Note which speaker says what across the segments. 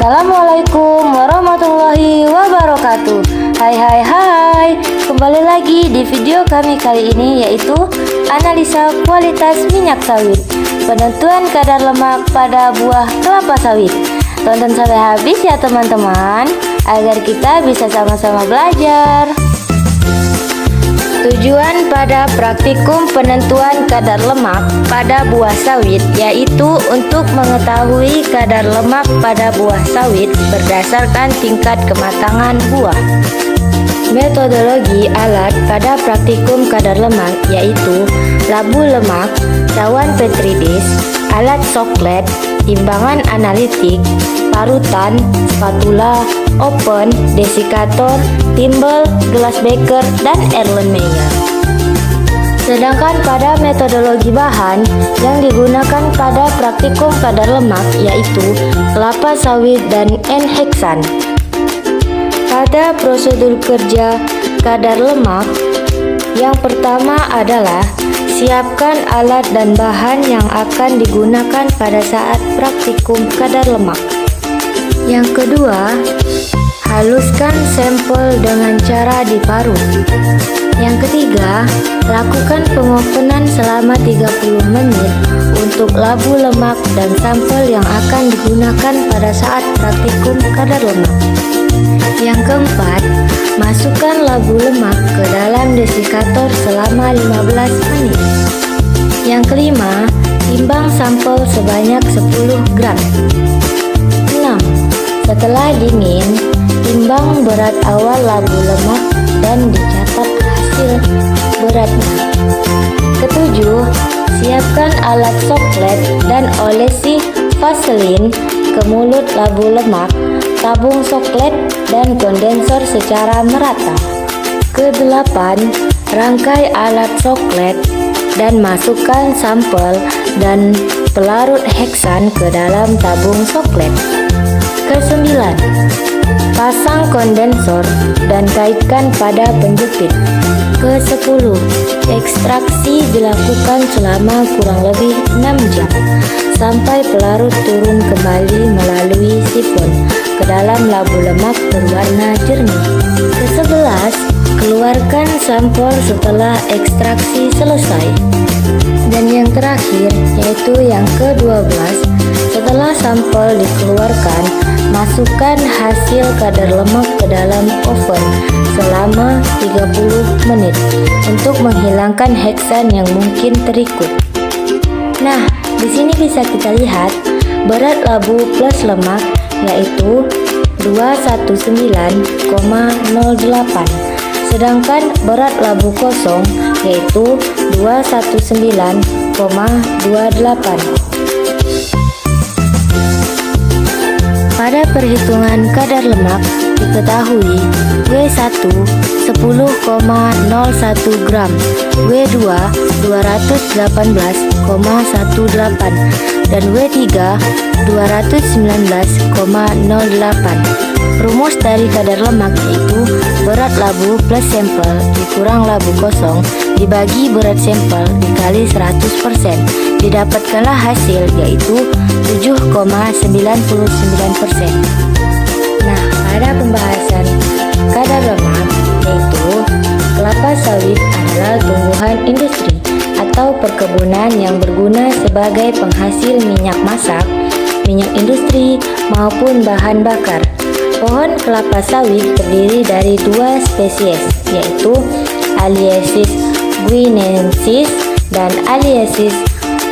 Speaker 1: Assalamualaikum warahmatullahi wabarakatuh. Hai, kembali lagi di video kami kali ini, yaitu analisa kualitas minyak sawit, penentuan kadar lemak pada buah kelapa sawit. Tonton sampai habis ya teman-teman, agar kita bisa sama-sama belajar. Tujuan pada praktikum penentuan kadar lemak pada buah sawit yaitu untuk mengetahui kadar lemak pada buah sawit berdasarkan tingkat kematangan buah. Metodologi alat pada praktikum kadar lemak yaitu labu lemak, cawan Petri dish, alat soklet, timbangan analitik, parutan, spatula, open, desikator, timbel, gelas beker, dan Erlenmeyer. Sedangkan pada metodologi bahan yang digunakan pada praktikum kadar lemak yaitu kelapa sawit dan N-heksan. Pada prosedur kerja kadar lemak, yang pertama adalah siapkan alat dan bahan yang akan digunakan pada saat praktikum kadar lemak. Yang kedua, haluskan sampel dengan cara diparut. Yang ketiga, lakukan pengopenan selama 30 menit untuk labu lemak dan sampel yang akan digunakan pada saat praktikum kadar lemak. Yang keempat, masukkan labu lemak ke dalam desikator selama 15 menit. Yang kelima, timbang sampel sebanyak 10 gram. 6. Setelah dingin, timbang berat awal labu lemak dan dicatat hasil beratnya. Ketujuh, siapkan alat soklet dan olesi vaselin ke mulut labu lemak, tabung soklet, dan kondensor secara merata. Kedelapan, rangkai alat soklet dan masukkan sampel dan pelarut heksan ke dalam tabung soklet. Kesembilan, pasang kondensor dan kaitkan pada penjepit. Kesepuluh, ekstraksi dilakukan selama kurang lebih 6 jam sampai pelarut turun kembali melalui sifon ke dalam labu lemak berwarna jernih. Ke-11, keluarkan sampel setelah ekstraksi selesai. Dan yang terakhir, yaitu yang ke-12, setelah sampel dikeluarkan, masukkan hasil kadar lemak ke dalam oven selama 30 menit untuk menghilangkan heksan yang mungkin terikut. Nah, di sini bisa kita lihat berat labu plus lemak yaitu 219,08, sedangkan berat labu kosong yaitu 219,28. Pada perhitungan kadar lemak diketahui W1 10,01 gram, W2 218,18 dan W3 219,08. Rumus dari kadar lemak yaitu berat labu plus sampel dikurang labu kosong dibagi berat sampel dikali 100%. Didapatkanlah hasil yaitu 7,99%. Nah, pada pembahasan kadar lemak yaitu kelapa sawit adalah tumbuhan industri atau perkebunan yang berguna sebagai penghasil minyak masak, minyak industri maupun bahan bakar. Pohon kelapa sawit terdiri dari 2 spesies yaitu Aliesis guineensis dan Aliesis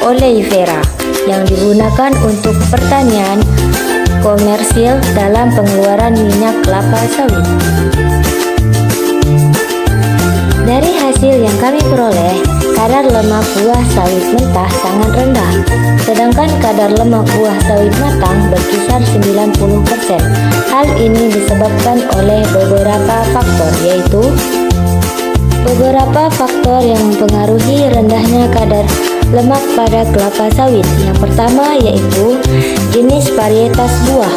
Speaker 1: oleifera yang digunakan untuk pertanian komersil dalam pengeluaran minyak kelapa sawit. Dari hasil yang kami peroleh, kadar lemak buah sawit mentah sangat rendah, sedangkan kadar lemak buah sawit matang berkisar 90%. Hal ini disebabkan oleh beberapa faktor, yaitu beberapa faktor yang mempengaruhi rendahnya kadar lemak pada kelapa sawit. Yang pertama yaitu jenis varietas buah.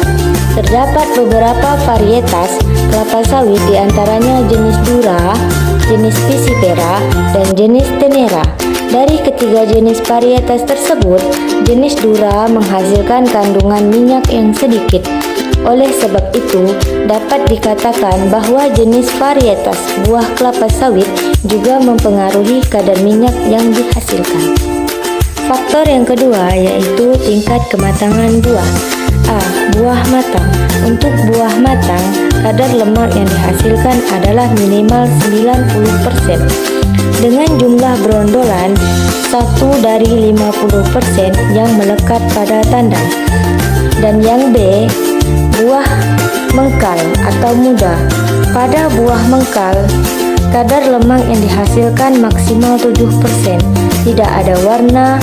Speaker 1: Terdapat beberapa varietas kelapa sawit, diantaranya jenis Dura, jenis Pisifera, dan jenis Tenera. Dari ketiga jenis varietas tersebut, jenis Dura menghasilkan kandungan minyak yang sedikit. Oleh sebab itu, dapat dikatakan bahwa jenis varietas buah kelapa sawit juga mempengaruhi kadar minyak yang dihasilkan. Faktor yang kedua yaitu tingkat kematangan buah. A. Buah matang. Untuk buah matang, kadar lemak yang dihasilkan adalah minimal 90% dengan jumlah berondolan 1 dari 50% yang melekat pada tandang. Dan yang B, buah mengkal atau muda. Pada buah mengkal, kadar lemak yang dihasilkan maksimal 7%. Tidak ada warna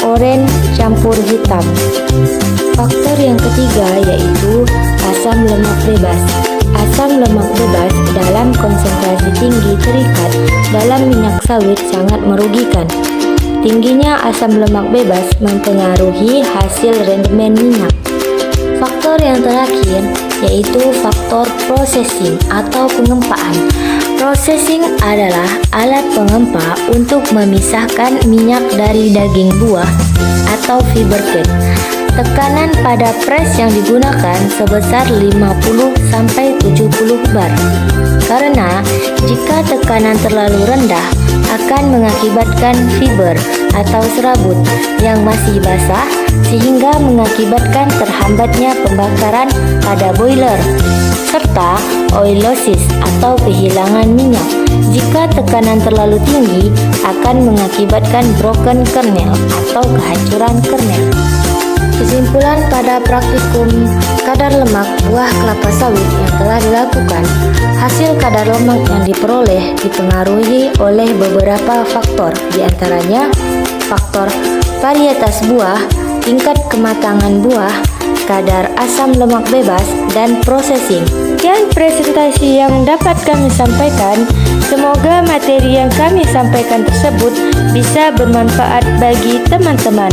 Speaker 1: oranye campur hitam. Faktor yang ketiga yaitu asam lemak bebas. Asam lemak bebas dalam konsentrasi tinggi terikat dalam minyak sawit sangat merugikan. Tingginya asam lemak bebas mempengaruhi hasil rendemen minyak. Faktor yang terakhir yaitu faktor processing atau pengempaan. Processing adalah alat pengempa untuk memisahkan minyak dari daging buah atau fiber cake. Tekanan pada press yang digunakan sebesar 50-70 bar. Karena jika tekanan terlalu rendah akan mengakibatkan fiber atau serabut yang masih basah sehingga mengakibatkan terhambatnya pembakaran pada boiler serta oilosis atau kehilangan minyak. Jika tekanan terlalu tinggi akan mengakibatkan broken kernel atau kehancuran kernel. Kesimpulan pada praktikum kadar lemak buah kelapa sawit yang telah dilakukan, hasil kadar lemak yang diperoleh dipengaruhi oleh beberapa faktor, diantaranya faktor varietas buah, tingkat kematangan buah, kadar asam lemak bebas, dan processing. Sekian presentasi yang dapat kami sampaikan. Semoga materi yang kami sampaikan tersebut bisa bermanfaat bagi teman-teman.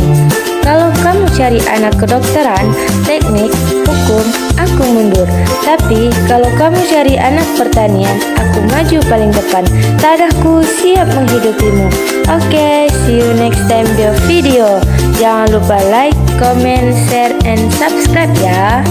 Speaker 1: Kalau kamu cari anak kedokteran, teknik, hukum, aku mundur. Tapi kalau kamu cari anak pertanian, aku maju paling depan. Tadahku siap menghidupimu. Oke, see you next time di video. Jangan lupa like, comment, share, and subscribe ya.